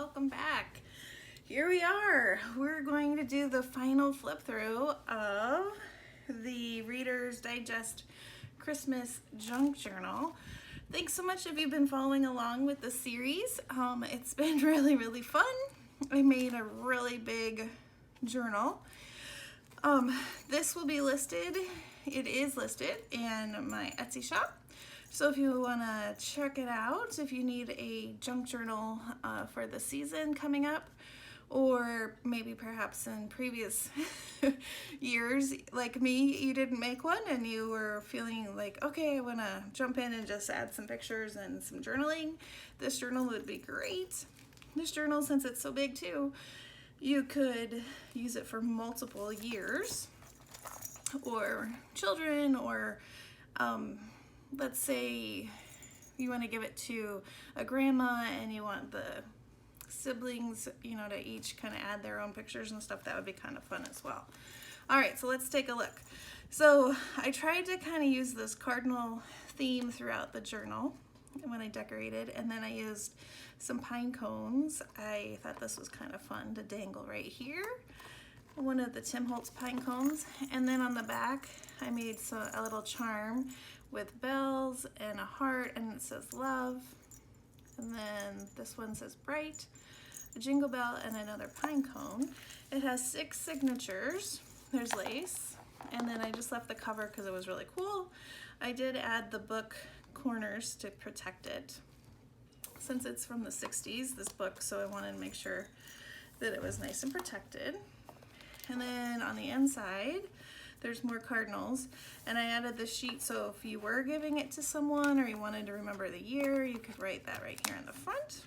welcome back. Here we are. We're going to do the final flip through of the Reader's Digest Christmas Junk Journal. Thanks so much if you've been following along with the series. It's been really fun. I made a really big journal. This will be listed, it is listed in my Etsy shop. So if you want to check it out, if you need a junk journal for the season coming up, or maybe perhaps in previous years, like me, you didn't make one and you were feeling like, okay, I want to jump in and just add some pictures and some journaling, this journal would be great. This journal, since it's so big too, you could use it for multiple years, or children, or let's say you want to give it to a grandma and you want the siblings, you know, to each kind of add their own pictures and stuff. That would be kind of fun as well. All right, so let's take a look. So I tried to kind of use this cardinal theme throughout the journal when I decorated, and then I used some pine cones. I thought this was kind of fun to dangle right here, one of the Tim Holtz pine cones, and then on the back I made a little charm with bells and a heart, and it says love, and then this one says bright, a jingle bell, and another pine cone. It has 6 signatures. There's lace, and then I just left the cover because it was really cool. I did add the book corners to protect it since it's from the 60s, this book, so I wanted to make sure that it was nice and protected. And then on the inside there's more cardinals, and I added this sheet so if you were giving it to someone or you wanted to remember the year, you could write that right here in the front.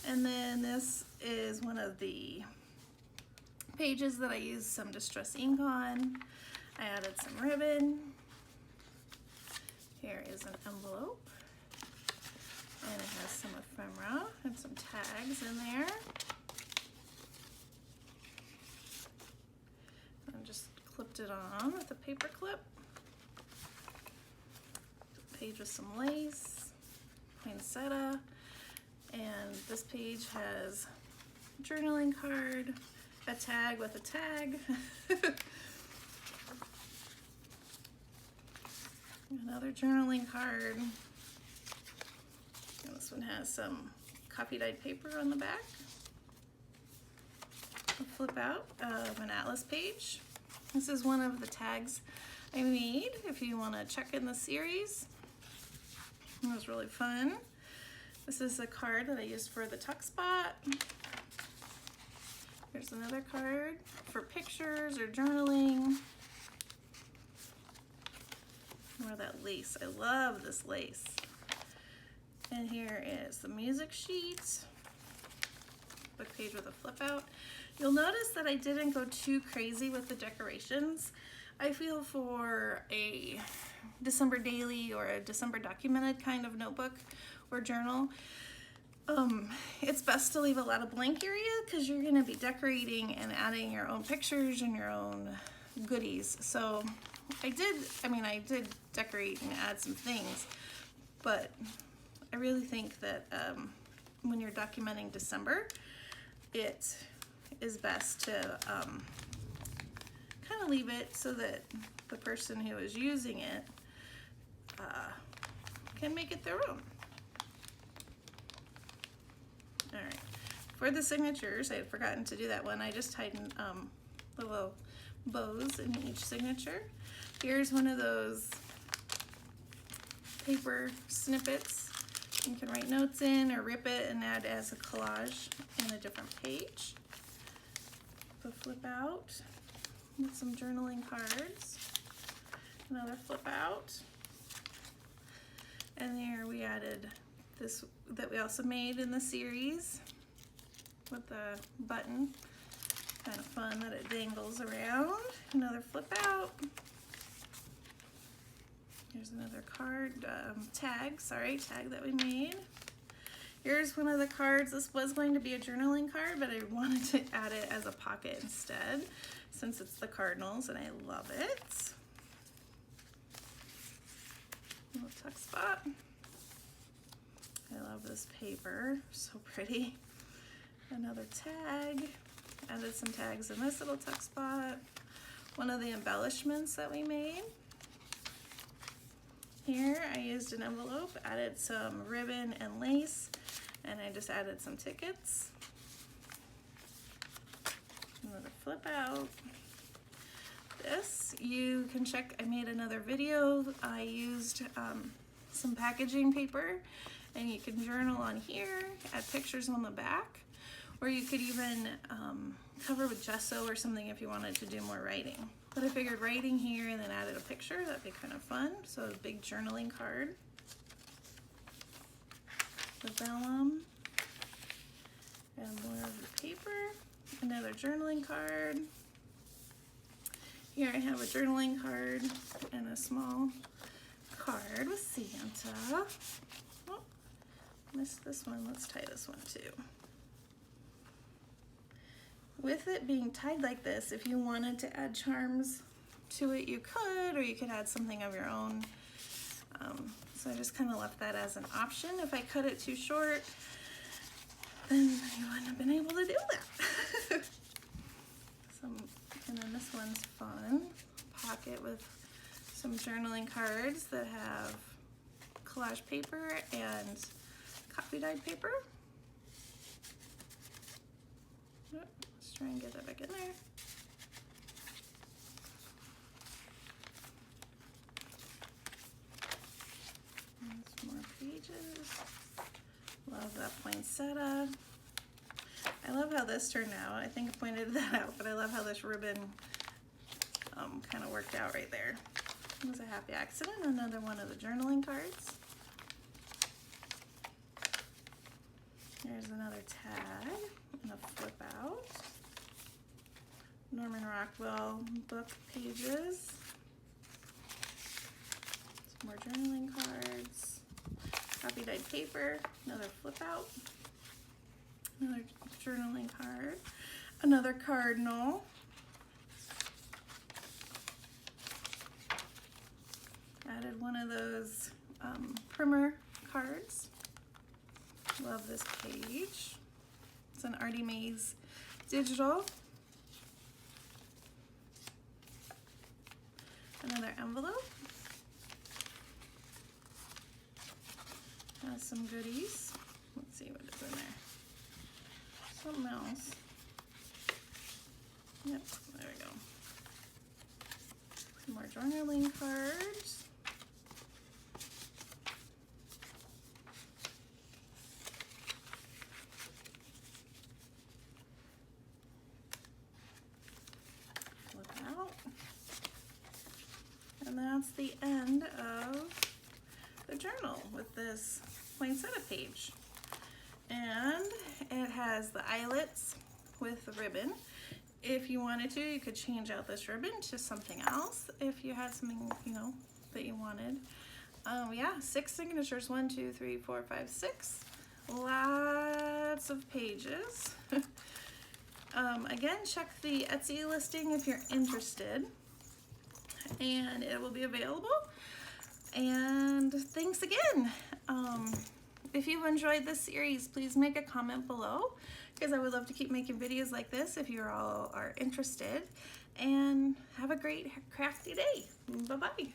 And then this is one of the pages that I used some distress ink on. I added some ribbon. Here is an envelope, and it has some ephemera and some tags in there. I just clipped it on with a paper clip. Page with some lace, poinsettia, and this page has a journaling card, a tag with a tag, another journaling card, and this one has some copy dyed paper on the back, a flip out of an atlas page. This is one of the tags I made if you want to check in the series. It was really fun. This is a card that I used for the tuck spot. Here's another card for pictures or journaling. More of that lace. I love this lace. And here is the music sheet. Book page with a flip out. You'll notice that I didn't go too crazy with the decorations. I feel for a December daily or a December documented kind of notebook or journal, it's best to leave a lot of blank area because you're going to be decorating and adding your own pictures and your own goodies. So I did decorate and add some things, but I really think that when you're documenting December, it is best to kind of leave it so that the person who is using it can make it their own. All right, for the signatures, I had forgotten to do that one. I just tied little bows in each signature. Here's one of those paper snippets you can write notes in or rip it and add as a collage in a different page. The flip out with some journaling cards, another flip out, and here we added this that we also made in the series with the button. Kind of fun that it dangles around. Another flip out. Here's another card, tag that we made. Here's one of the cards. This was going to be a journaling card, but I wanted to add it as a pocket instead, since it's the Cardinals and I love it. Little tuck spot. I love Love this paper, so pretty. Another tag. Added some tags in this little tuck spot. One of the embellishments that we made. Here I used an envelope, added some ribbon and lace, and I just added some tickets. Another flip out. This, you can check, I made another video. I used some packaging paper, and you can journal on here, add pictures on the back, or you could even cover with gesso or something if you wanted to do more writing. But I figured writing here and then added a picture, that'd be kind of fun. So a big journaling card. The vellum. And more of the paper. Another journaling card. Here I have a journaling card and a small card with Santa. Oh, missed this one. Let's tie this one too. With it being tied like this, if you wanted to add charms to it, you could, or you could add something of your own. So I just kind of left that as an option. If I cut it too short, then you wouldn't have been able to do that. And then this one's fun. Pocket with some journaling cards that have collage paper and copy dyed paper. Yep. Let's try and get that back in there. And some more pages. Love that poinsettia. I love how this turned out. I think I pointed that out, but I love how this ribbon kind of worked out right there. It was a happy accident. Another one of the journaling cards. There's another tag and a flip out. Norman Rockwell book pages. Some more journaling cards. Copy dyed paper. Another flip out. Another journaling card. Another Cardinal. Added one of those primer cards. Love this page. It's an ArtyMaze digital. Another envelope. Has some goodies. Let's see what is in there. Something else. Yep, there we go. Some more journaling cards. And that's the end of the journal with this poinsettia page. And it has the eyelets with the ribbon. If you wanted to, you could change out this ribbon to something else if you had something, you know, that you wanted. Yeah, 6 signatures, 1, 2, 3, 4, 5, 6. Lots of pages. Again, check the Etsy listing if you're interested, and it will be available. And thanks again. If you've enjoyed this series, please make a comment below, because I would love to keep making videos like this if you all are interested. And have a great crafty day. Bye-bye.